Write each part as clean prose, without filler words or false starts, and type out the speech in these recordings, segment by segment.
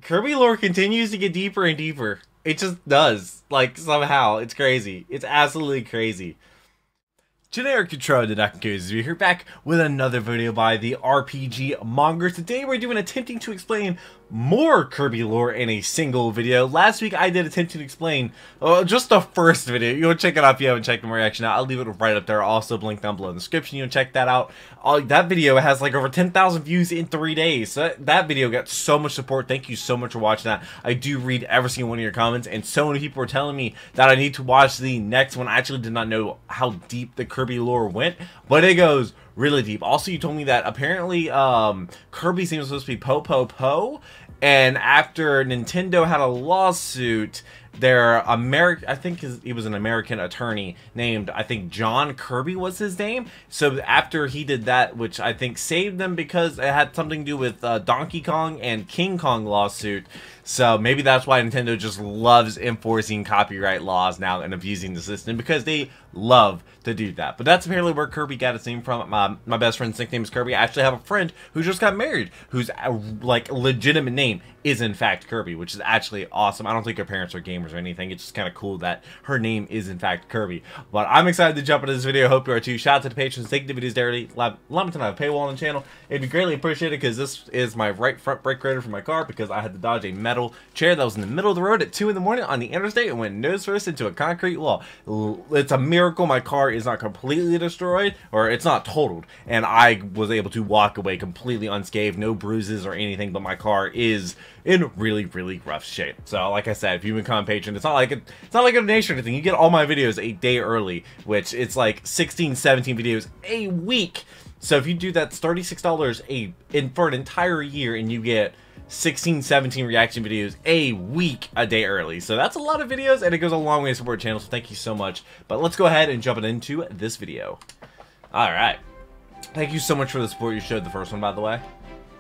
Kirby lore continues to get deeper and deeper. It just does. Like, somehow. It's crazy. It's absolutely crazy. Generic Control, the theduckgoesmoo here, back with another video by the RPG Monger. Today we're attempting to explain more Kirby lore in a single video. Last week I did attempt to explain just the first video. You want to check it out if you haven't checked my reaction out. I'll leave it right up there. Also link down below in the description. You want to check that out. That video has like over 10,000 views in 3 days. So that video got so much support. Thank you so much for watching that. I do read every single one of your comments, and so many people were telling me that I need to watch the next one. I actually did not know how deep the Kirby lore went, but it goes really deep. Also, you told me that apparently Kirby's name was supposed to be Po, and after Nintendo had a lawsuit, their I think he was an American attorney named, I think John Kirby was his name. So after he did that, which I think saved them because it had something to do with Donkey Kong and King Kong lawsuit. So maybe that's why Nintendo just loves enforcing copyright laws now and abusing the system, because they love to do that. But that's apparently where Kirby got his name from. My best friend's nickname is Kirby. I actually have a friend who just got married, whose like legitimate name is in fact Kirby, which is actually awesome. I don't think her parents are gamers or anything. It's just kind of cool that her name is in fact Kirby. But I'm excited to jump into this video. Hope you are too. Shout out to the patrons. Take the videos daily. Let me know I have a paywall on the channel. It'd be greatly appreciated, because this is my right front brake raider for my car, because I had to dodge a metal chair that was in the middle of the road at 2 in the morning on the interstate and went nose first into a concrete wall. It's a miracle my car is not completely destroyed, or it's not totaled, and I was able to walk away completely unscathed, no bruises or anything, but my car is in really rough shape. So like I said, if you become a patron, it's not like a donation or anything. You get all my videos a day early, which it's like 16-17 videos a week. So if you do that, it's $36 for an entire year, and you get 16-17 reaction videos a week, a day early. So that's a lot of videos, and it goes a long way to support the channel, so thank you so much. But let's go ahead and jump into this video. Alright, thank you so much for the support you showed the first one, by the way.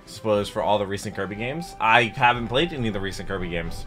Spoilers for all the recent Kirby games. I haven't played any of the recent Kirby games,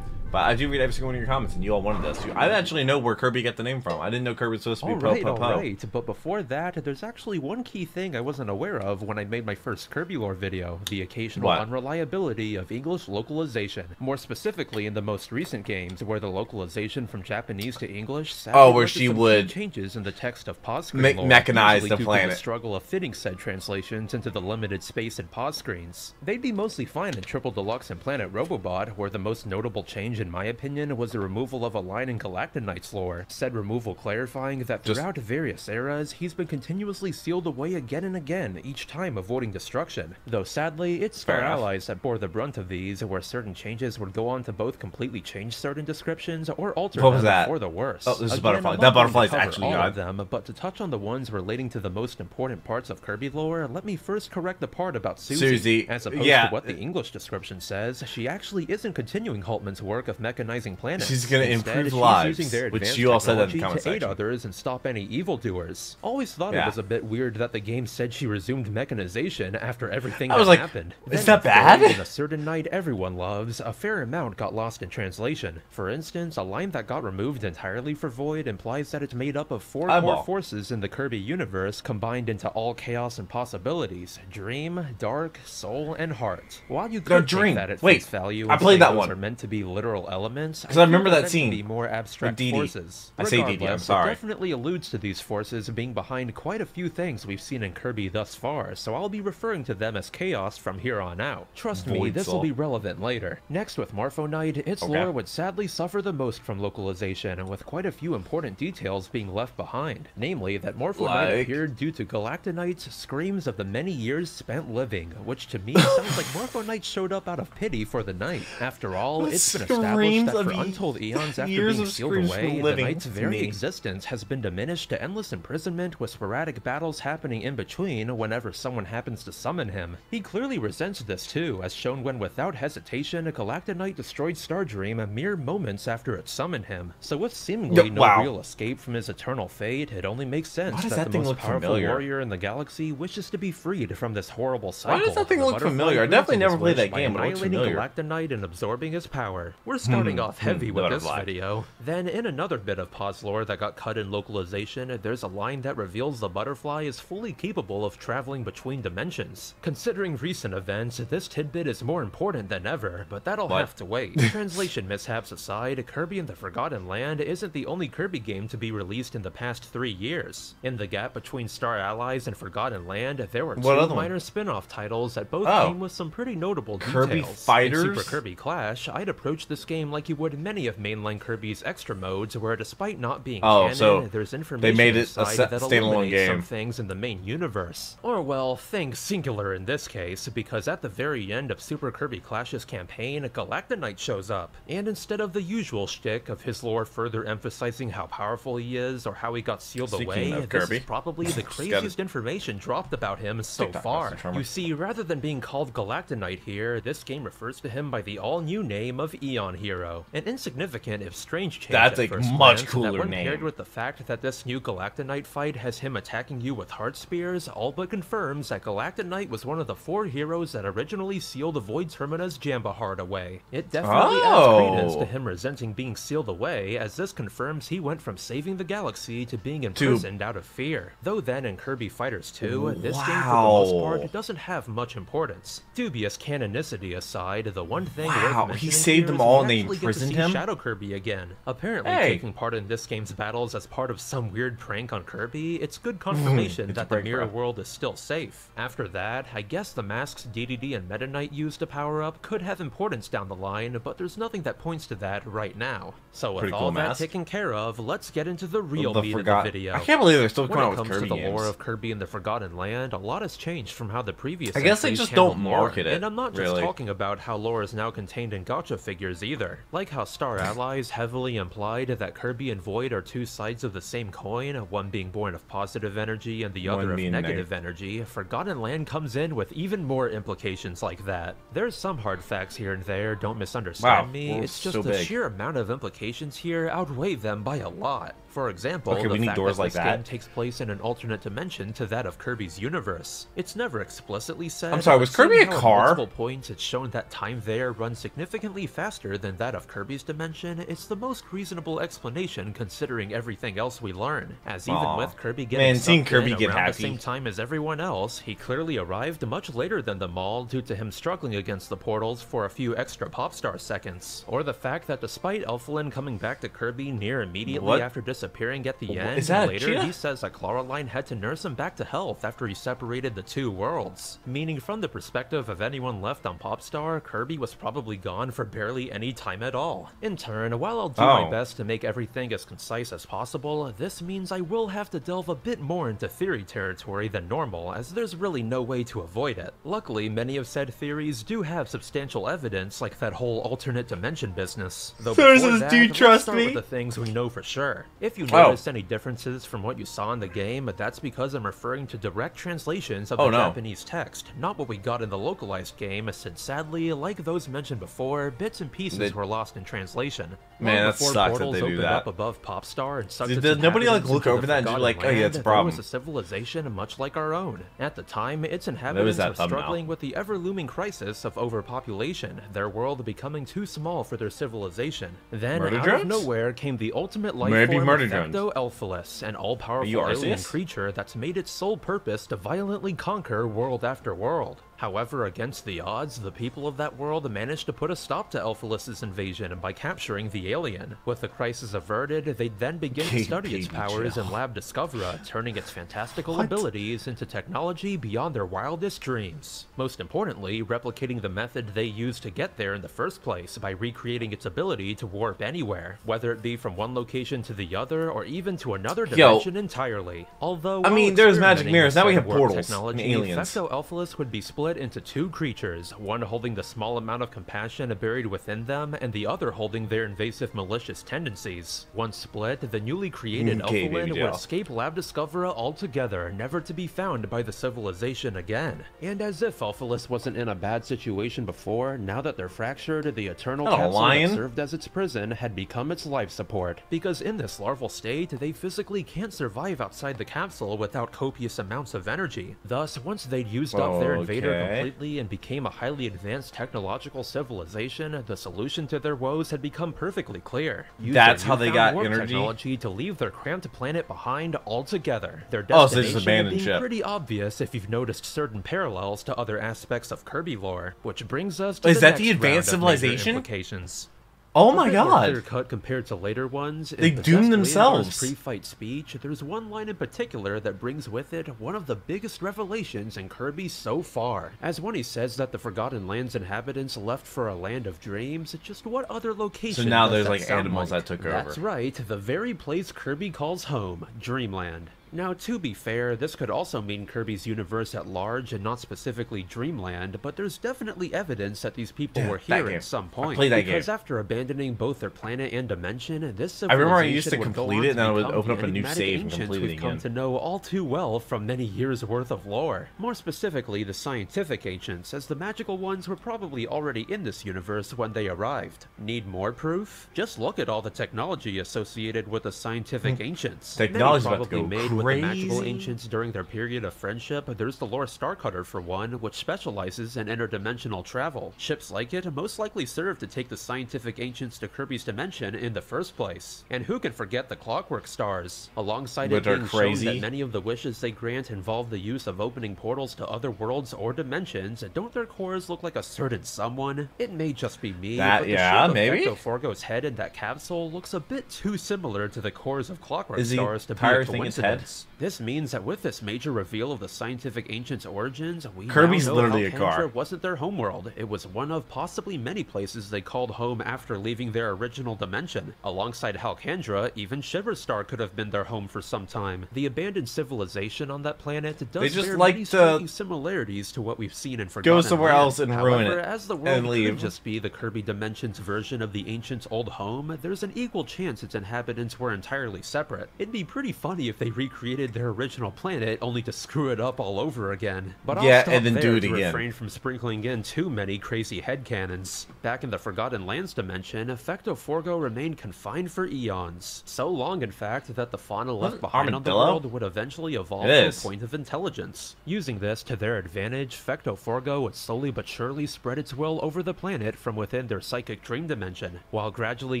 but I do read every single one of your comments, and you all wanted this. I actually know where Kirby got the name from. I didn't know Kirby was supposed to be Po. Alright, but before that, there's actually one key thing I wasn't aware of when I made my first Kirby lore video: the occasional unreliability of English localization. More specifically, in the most recent games, where the localization from Japanese to English where she would changes in the text of pause screen lore, mechanize the due planet. to the struggle of fitting said translations into the limited space and pause screens. They'd be mostly fine in Triple Deluxe and Planet Robobot, where the most notable change, in my opinion, was the removal of a line in Galacta Knight's lore. Said removal clarifying that throughout various eras, he's been continuously sealed away again and again, each time avoiding destruction. Though sadly, it's Star Allies that bore the brunt of these, where certain changes would go on to both completely change certain descriptions or alter them for the worse. Oh, this is Butterfly. That Butterfly is actually all of them, but to touch on the ones relating to the most important parts of Kirby lore, let me first correct the part about Susie. As opposed to what the English description says, she actually isn't continuing Haltman's work of mechanizing planets. She's going to improve lives, which you all said that in the comment section. To aid others and stop any evildoers. Always thought it was a bit weird that the game said she resumed mechanization after everything that happened. Is that bad? In a certain night everyone loves, a fair amount got lost in translation. For instance, a line that got removed entirely for Void implies that it's made up of 4 core forces in the Kirby universe, combined into all chaos and possibilities: Dream, Dark, Soul, and Heart. While you could think that at face value, I played that those one. are meant to be literal elements, because I remember that scene. Be more abstract forces. I say DD, I'm sorry. It definitely alludes to these forces being behind quite a few things we've seen in Kirby thus far, so I'll be referring to them as chaos from here on out. Trust me, this will be relevant later. Next, with Morpho Knight, its lore would sadly suffer the most from localization, with quite a few important details being left behind. Namely, that Morpho Knight appeared due to Galacta Knight's screams of the many years spent living, which to me sounds like Morpho Knight showed up out of pity for the Knight. After all, it's been established that for untold eons after being sealed away, the Knight's very existence has been diminished to endless imprisonment, with sporadic battles happening in between whenever someone happens to summon him. He clearly resents this too, as shown when without hesitation Galacta Knight destroyed Stardream mere moments after it summoned him. So with seemingly no real escape from his eternal fate, it only makes sense that the most powerful warrior in the galaxy wishes to be freed from this horrible cycle. Why does that thing look familiar? I definitely never played that game, but it looks familiar. Galacta Knight and absorbing his power. We're starting off heavy with this video. Then in another bit of pause lore that got cut in localization, there's a line that reveals the butterfly is fully capable of traveling between dimensions. Considering recent events, this tidbit is more important than ever, but that'll have to wait. Translation mishaps aside, Kirby and the Forgotten Land isn't the only Kirby game to be released in the past 3 years. In the gap between Star Allies and Forgotten Land, there were two minor spin-off titles that both came with some pretty notable Kirby details. Fighters? In Super Kirby Clash, I'd approach this game like you would many of mainline Kirby's extra modes, where despite not being canon, so there's information they made it a that standalone game. Some things in the main universe. Or well, things singular in this case, because at the very end of Super Kirby Clash's campaign, Galactonite shows up. And instead of the usual shtick of his lore further emphasizing how powerful he is or how he got sealed away, this is probably the craziest information dropped about him so far. You see, rather than being called Galactonite here, this game refers to him by the all-new name of Eon Hero. An insignificant, if strange change That's at a first much glance, cooler that when name. paired with the fact that this new Galactonite fight has him attacking you with heart spears, all but confirms that Galactonite was one of the 4 heroes that originally sealed the Void Termina's Jamba Heart away. It definitely adds credence to him resenting being sealed away, as this confirms he went from saving the galaxy to being imprisoned out of fear. Though then in Kirby Fighters 2, this game for the most part doesn't have much importance. Dubious canonicity aside, the one thing worth mentioning he saved them all and they imprisoned him? Shadow Kirby again. Apparently taking part in this game's battles as part of some weird prank on Kirby, it's good confirmation that the mirror world is still safe. After that, I guess the masks DDD and Meta Knight used to power up could have importance down the line, but there's nothing that points to that right now. So with all that taken care of, let's get into the real meat of the video. I can't believe they're still coming out with When it Kirby comes to the lore games. of Kirby and the Forgotten Land, a lot has changed from how the previous I guess they just don't market it. And I'm not just talking about how lore is now contained in gacha figures either. Like how Star Allies heavily implied that Kirby and Void are two sides of the same coin, one being born of positive energy and the other of negative energy, Forgotten Land comes in with even more implications like that. There's some hard facts here and there, don't misunderstand me, it's just the sheer amount of implications here outweigh them by a lot. For example, the fact that this game takes place in an alternate dimension to that of Kirby's universe. It's never explicitly said. I'm sorry, was Kirby a car? At multiple points it's shown that time there runs significantly faster than that of Kirby's dimension. It's the most reasonable explanation considering everything else we learn. As even with Kirby getting sucked in around the same time as everyone else, he clearly arrived much later than them all due to him struggling against the portals for a few extra Popstar seconds. Or the fact that despite Elflin coming back to Kirby near immediately after disappearing at the end, later he says that Claraline had to nurse him back to health after he separated the two worlds. Meaning from the perspective of anyone left on Popstar, Kirby was probably gone for barely any time at all. In turn, while I'll do my best to make everything as concise as possible, this means I will have to delve a bit more into theory territory than normal, as there's really no way to avoid it. Luckily, many of said theories do have substantial evidence, like that whole alternate dimension business. Though before that, let's start with the things we know for sure. If you notice any differences from what you saw in the game, that's because I'm referring to direct translations of the Japanese text, not what we got in the localized game, since sadly, like those mentioned before, bits and pieces were lost in translation. Man, that sucks that they do that. Up above Popstar and sucked Did nobody like look over that and do like, oh yeah, it's a problem? There was a civilization much like our own. At the time, its inhabitants were struggling with the ever-looming crisis of overpopulation, their world becoming too small for their civilization. Then, out of nowhere, came the ultimate life form, Ecto-Elphalus, an all-powerful alien creature that's made its sole purpose to violently conquer world after world. However, against the odds, the people of that world managed to put a stop to Elphalus's invasion by capturing the alien. With the crisis averted, they'd then begin to study its powers in Lab Discovera, turning its fantastical abilities into technology beyond their wildest dreams. Most importantly, replicating the method they used to get there in the first place by recreating its ability to warp anywhere, whether it be from one location to the other or even to another dimension entirely. Although, I mean, there's magic mirrors, now we have portals and aliens. Ecto-Elphalus would be split into two creatures, one holding the small amount of compassion buried within them, and the other holding their invasive malicious tendencies. Once split, the newly created Elfalin would escape Lab Discovera altogether, never to be found by the civilization again. And as if Elphalus wasn't in a bad situation before, now that they're fractured, the eternal capsule that served as its prison had become its life support. Because in this larval state, they physically can't survive outside the capsule without copious amounts of energy. Thus, once they'd used up their invader completely and became a highly advanced technological civilization, the solution to their woes had become perfectly clear. Use That's their how they newfound got warp energy? technology to leave their cramped planet behind altogether. Their Oh, so they destination just abandoned being ship. pretty obvious if you've noticed certain parallels to other aspects of Kirby lore, which brings us to Is the that next the advanced round of major civilization? implications. Oh my god. Clear cut compared to later ones. They doomed themselves. Pre-fight speech, there's one line in particular that brings with it one of the biggest revelations in Kirby so far. As when he says that the Forgotten Land's inhabitants left for a land of dreams, just what other location So now does there's that like sound animals like? that took over. That's right, the very place Kirby calls home, Dreamland. Now, to be fair, this could also mean Kirby's universe at large and not specifically Dreamland, but there's definitely evidence that these people were here at some point. Because after abandoning both their planet and dimension, this civilization I remember I used to would go complete on it and to then I would become open the up a new enigmatic save and ancients complete it we've come again. to know all too well from many years' worth of lore. More specifically, the scientific ancients, as the magical ones were probably already in this universe when they arrived. Need more proof? Just look at all the technology associated with the scientific ancients. Technology's Many about to probably go made with the magical crazy. ancients during their period of friendship. There's the lore Starcutter for one, which specializes in interdimensional travel. Ships like it most likely served to take the scientific ancients to Kirby's dimension in the first place. And who can forget the Clockwork Stars? Alongside it being shown that many of the wishes they grant involve the use of opening portals to other worlds or dimensions, don't their cores look like a certain someone? It may just be me, but the shape of Vecto Forgo's head in that capsule looks a bit too similar to the cores of Clockwork Stars to be a coincidence. This means that with this major reveal of the scientific ancients' origins, we Kirby's now know literally a car. wasn't their homeworld. It was one of possibly many places they called home after leaving their original dimension. Alongside Halcandra, even Shiverstar could have been their home for some time. The abandoned civilization on that planet does bear many striking similarities to what we've seen in Forgotten Go somewhere Land. else and ruin it. As the world could just be the Kirby Dimensions version of the ancients' old home, there's an equal chance its inhabitants were entirely separate. It'd be pretty funny if they recreated their original planet only to screw it up all over again. But I'll stop and then there do it to again. refrain from sprinkling in too many crazy headcanons. Back in the Forgotten Lands dimension, Vecto Forgo remained confined for eons. So long, in fact, that the fauna left behind on the world would eventually evolve to a point of intelligence. Using this to their advantage, Vecto Forgo would slowly but surely spread its will over the planet from within their psychic dream dimension. While gradually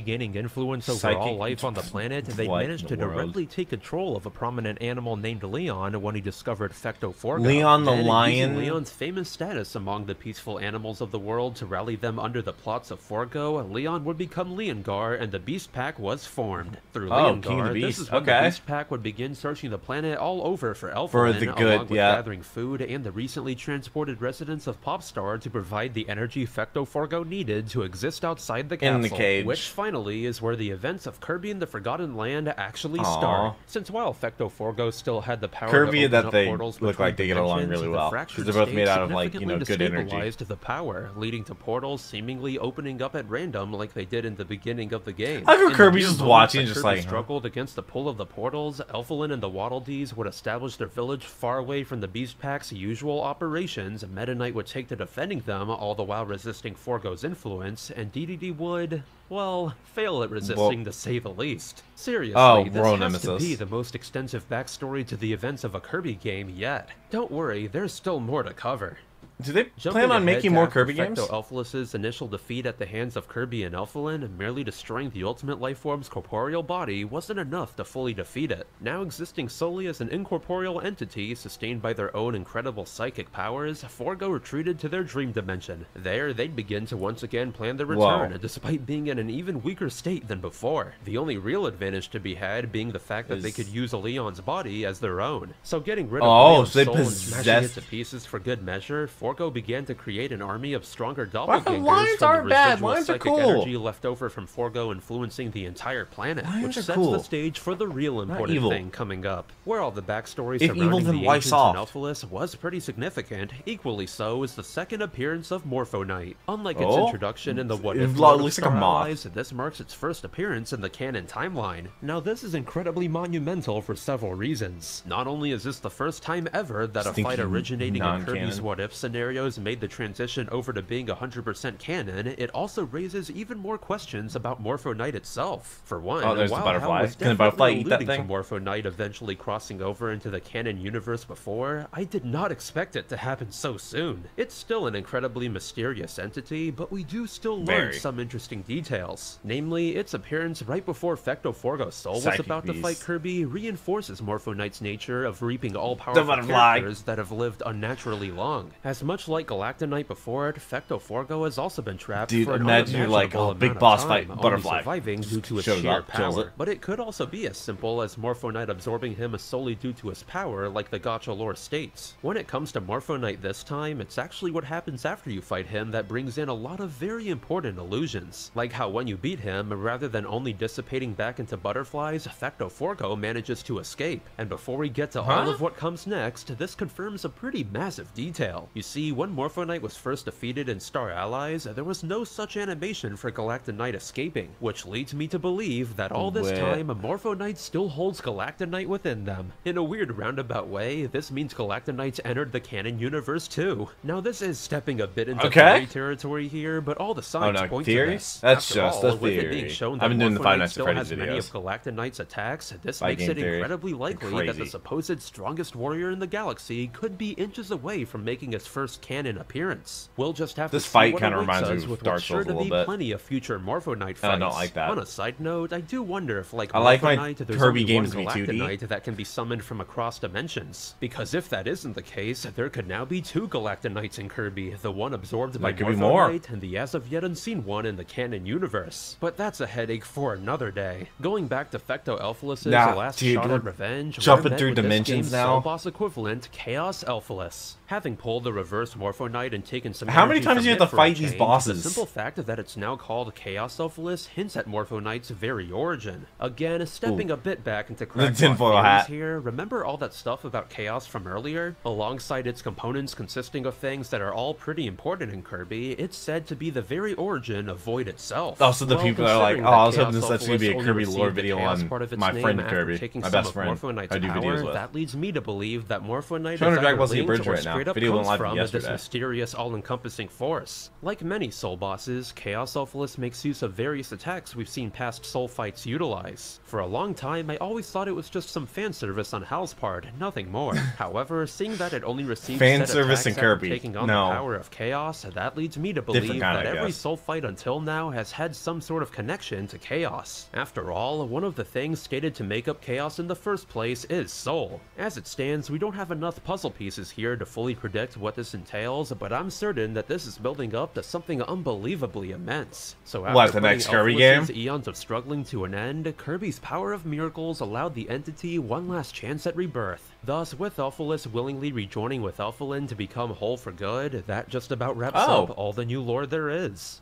gaining influence over all life on the planet, they managed to directly take control of a prominent animal named Leon when he discovered Vecto Forgo. Leon the Then, lion. using Leon's famous status among the peaceful animals of the world to rally them under the plots of Forgo, Leon would become Leongar, and the Beast Pack was formed. Through Leongar, this is when the Beast Pack would begin searching the planet all over for Elflin, along with gathering food and the recently transported residents of Popstar to provide the energy Vecto Forgo needed to exist outside the capsule. In the cage. Which finally is where the events of Kirby and the Forgotten Land actually start. Since while Vecto Forgo still had the power Kirby to open that up they portals look like they get along really well because they're both made out of like, you know, good energy. The power, leading to portals seemingly opening up at random like they did in the beginning of the game. I think Kirby's just watching, just Kirby like struggled against the pull of the portals, Elflin and the Waddle Dees would establish their village far away from the Beast Pack's usual operations. Meta Knight would take to defending them, all the while resisting Forgo's influence, and DDD would, well, fail at resisting to say the least. Seriously, this has to be the most extensive backstory to the events of a Kirby game yet. Don't worry, there's still more to cover. Do they plan on making more Kirby games? Elflis's initial defeat at the hands of Kirby and Elflin, merely destroying the ultimate lifeform's corporeal body, wasn't enough to fully defeat it. Now existing solely as an incorporeal entity, sustained by their own incredible psychic powers, Forgo retreated to their dream dimension. There, they'd begin to once again plan their return, despite being in an even weaker state than before. The only real advantage to be had being the fact that they could use Leon's body as their own. So getting rid of Leon's soul and smashing it to pieces for good measure, Forgo began to create an army of stronger doppelgangers from the residual psychic energy left over from Forgo influencing the entire planet, which sets the stage for the real important thing coming up. Where all the backstory surrounding the ancients and Elflis was pretty significant, equally so is the second appearance of Morpho Knight. Unlike its introduction in the What If Lord of Star Allies, this marks its first appearance in the canon timeline. Now this is incredibly monumental for several reasons. Not only is this the first time ever that a fight originating in Kirby's What If scenario scenarios made the transition over to being 100% canon, it also raises even more questions about Morpho Knight itself. For one, there's the while butterfly. Hal was Can the butterfly definitely eat that alluding to thing? Morpho Knight eventually crossing over into the canon universe before, I did not expect it to happen so soon. It's still an incredibly mysterious entity, but we do still learn some interesting details. Namely, its appearance right before Fecto Forgo's soul was about to fight Kirby reinforces Morpho Knight's nature of reaping all-powerful characters that have lived unnaturally long. As much like Galactonite before it, Fecto Forgo has also been trapped for an unimaginable amount of time, only surviving due to its sheer power. But it could also be as simple as Morpho Knight absorbing him solely due to his power, like the gacha lore states. When it comes to Morpho Knight this time, it's actually what happens after you fight him that brings in a lot of very important illusions. Like how when you beat him, rather than only dissipating back into butterflies, Fecto Forgo manages to escape. And before we get to all of what comes next, this confirms a pretty massive detail. You see, when Morpho Knight was first defeated in Star Allies, there was no such animation for Galactonite escaping, which leads me to believe that all this time, Morpho Knight still holds Galactonite within them. In a weird roundabout way, this means Galactonite's entered the canon universe too. Now this is stepping a bit into theory territory here, but all the signs point to this. That's After just all, a with theory. it being shown that I've been doing the Morpho Five Knight Nights at still Freddy's has many of videos. Galactonite's attacks, this makes it incredibly likely that the supposed strongest warrior in the galaxy could be inches away from making his first canon appearance. We'll just have to see what awaits us with what's sure to be plenty of future Morpho Knight fights. I don't like that. On a side note, I do wonder if, like Morpho Knight, there's Kirby only games one to be 2D. Galactonite that can be summoned from across dimensions. Because if that isn't the case, there could now be two Galactonites in Kirby, the one absorbed by Morpho Knight and the as of yet unseen one in the canon universe. But that's a headache for another day. Going back to Fecto Elphalus's last shot at revenge, jumping through dimensions now. Soul boss equivalent, Chaos Elphalus. Having pulled the reverse Morpho Knight and taken some How many times do you have to fight these bosses? The simple fact that it's now called Chaos Elphalus hints at Morpho Knight's very origin. Again, stepping a bit back into crackpot here, remember all that stuff about Chaos from earlier? Alongside its components consisting of things that are all pretty important in Kirby, it's said to be the very origin of Void itself. Also, the people are like, oh, I was hoping this would be a Kirby lore video on my friend Kirby, my best friend. I do videos with. That leads me to believe that Morpho Knight is either linked bridge or right now. straight up Video comes went live from yesterday. this mysterious, all-encompassing force. Like many Soul bosses, Chaos Elphalus makes use of various attacks we've seen past Soul fights utilize. For a long time, I always thought it was just some fan service on Hal's part, nothing more. However, seeing that it only receives fan set service in attacks Kirby. after taking on the power of Chaos, that leads me to believe that every Soul fight until now has had some sort of connection to Chaos. After all, one of the things stated to make up Chaos in the first place is Soul. As it stands, we don't have enough puzzle pieces here to fully predict what this entails, but I'm certain that this is building up to something unbelievably immense. So after the next Kirby Elphalus's eons of struggling to an end, Kirby's power of miracles allowed the entity one last chance at rebirth. Thus, with Elphalus willingly rejoining with Elphalin to become whole for good, that just about wraps up all the new lore there is.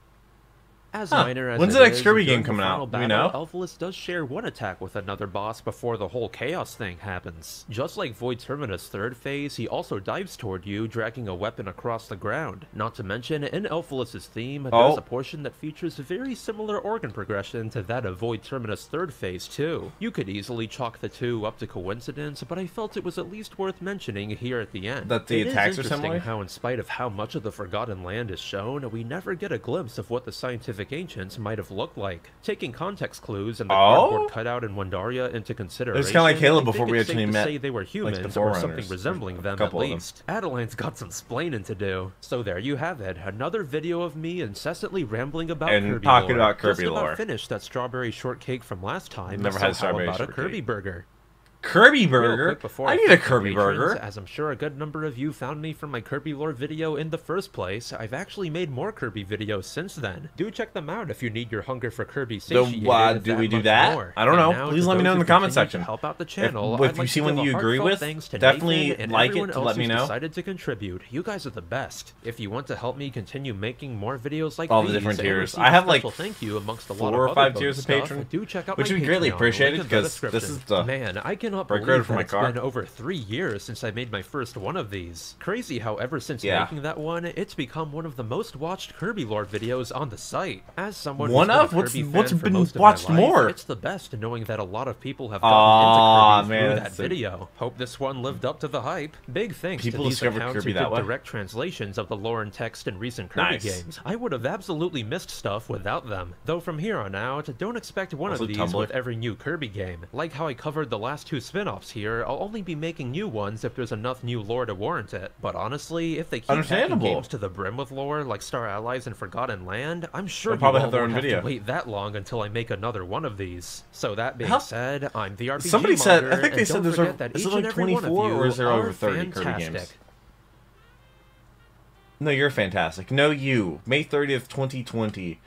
As minor as when's the next Kirby game coming out? Do we know? Elphalus does share one attack with another boss before the whole Chaos thing happens. Just like Void Terminus' third phase, he also dives toward you, dragging a weapon across the ground. Not to mention, in Elphalus's theme, there's a portion that features a very similar organ progression to that of Void Terminus' third phase too. You could easily chalk the two up to coincidence, but I felt it was at least worth mentioning here at the end. That the attacks are similar? How in spite of how much of the Forgotten Land is shown, we never get a glimpse of what the scientific ancients might have looked like. Taking context clues and the cardboard cutout in Wandaria into consideration, it's kind of like Halo before we actually met. Say they were humans or something resembling them at least. Adeline's got some splaining to do. So there you have it, another video of me incessantly rambling about Kirby talking lore. about Kirby Just lore. About finished that strawberry shortcake from last time. Never had strawberry about shortcake. a Kirby burger. Kirby burger? I need a Kirby burger. As I'm sure a good number of you found me from my Kirby lore video in the first place, I've actually made more Kirby videos since then. Do check them out if you need your hunger for Kirby satiated. So, do we do that? More. I don't know. Please let me know in the comment section. Help out the channel. If you see one you agree with, definitely like it to let me know. Decided to contribute. You guys are the best. If you want to help me continue making more videos like all these, the different tiers, I have like thank you amongst a 4 or 5 tiers of Patreon, do check out which we greatly appreciate because this is the cannot Brake believe for my that car. it's been over 3 years since I made my first one of these. Crazy how ever since making that one, it's become one of the most watched Kirby lore videos on the site. As someone who's been a Kirby fan for most of my life, it's the best knowing that a lot of people have gotten into Kirby through that video. Hope this one lived up to the hype. Big thanks to these accounts who did direct translations of the lore and text in recent Kirby games. I would have absolutely missed stuff without them. Though from here on out, don't expect one of these with every new Kirby game. Like how I covered the last 2 spin-offs here, I'll only be making new ones if there's enough new lore to warrant it. But honestly, if they keep packing games to the brim with lore, like Star Allies and Forgotten Land, I'm sure you all won't have to wait that long until I make another one of these. So that being said, I'm the RPG Somebody said, I think they said there's that is each it like and every 24 one of you or is there over 30 fantastic. Kirby games? No, you're fantastic. No, you. May 30th, 2020.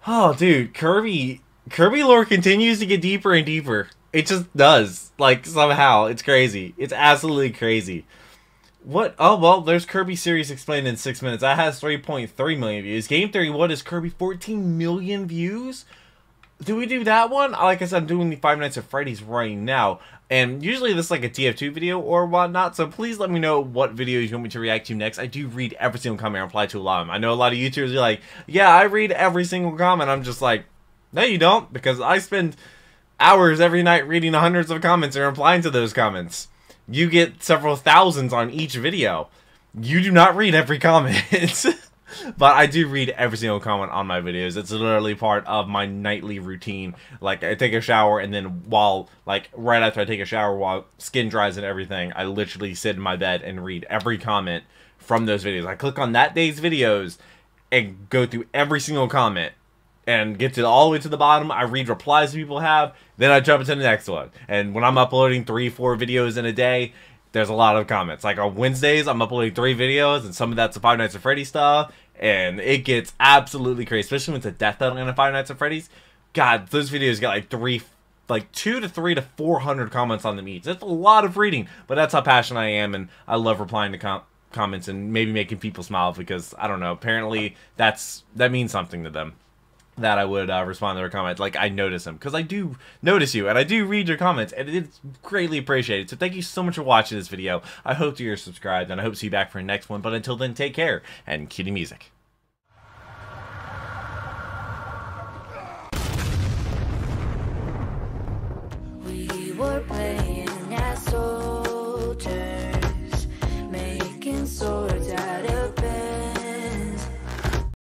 Oh, dude, Kirby lore continues to get deeper and deeper. It just does. Like, somehow. It's crazy. It's absolutely crazy. What? Oh, well, there's Kirby series explained in 6 minutes. That has 3.3 million views. Game Theory, what is Kirby? 14 million views? Do we do that one? Like I said, I'm doing the Five Nights at Freddy's right now. And usually this is like a TF2 video or whatnot. So please let me know what videos you want me to react to next. I do read every single comment and reply to a lot of them. I know a lot of YouTubers are like, yeah, I read every single comment. I'm just like, no, you don't. Because I spend hours every night reading hundreds of comments and replying to those comments. You get several thousands on each video. You do not read every comment. But I do read every single comment on my videos. It's literally part of my nightly routine. Like, I take a shower, and then right after I take a shower, while skin dries and everything, I literally sit in my bed and read every comment from those videos. I click on that day's videos and go through every single comment and get to all the way to the bottom. I read replies people have, then I jump into the next one. And when I'm uploading 3-4 videos in a day, there's a lot of comments. Like on Wednesdays, I'm uploading 3 videos, and some of that's the Five Nights at Freddy's stuff. And it gets absolutely crazy, especially when it's a death battle in a Five Nights at Freddy's. God, those videos get like 2 to 3 to 400 comments on them each. That's a lot of reading, but that's how passionate I am, and I love replying to comments and maybe making people smile because, I don't know, apparently that means something to them. That I would respond to their comments. Like, I notice them, because I do notice you, and I do read your comments, and it's greatly appreciated. So thank you so much for watching this video. I hope you're subscribed, and I hope to see you back for the next one. But until then, take care, and cue the music. We were playing